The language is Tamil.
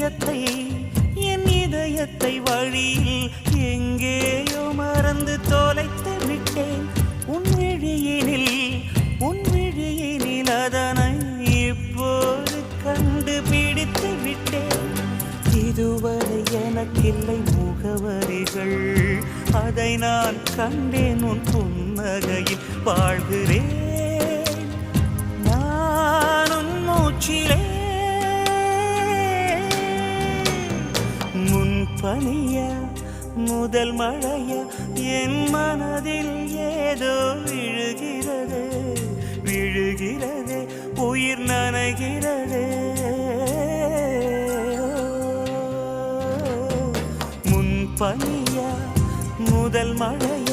என் இதயத்தை வழியில் எங்கேயோ மறந்து தொலைத்து விட்டேன். உன் விழியினில் அதனை இப்போது கண்டுபிடித்து விட்டேன். இதுவரை எனக்கில்லை முகவரிகள், அதை நான் கண்டேன் உன் புன்னகையில். வாழ்கிறேன் நான் உன் மூச்சிலே. முன்பனியா முதல் மழையா என் மனதில் ஏதோ விழுகிறது, உயிர் நனைகிறது. முன்பனியா முதல் மழையா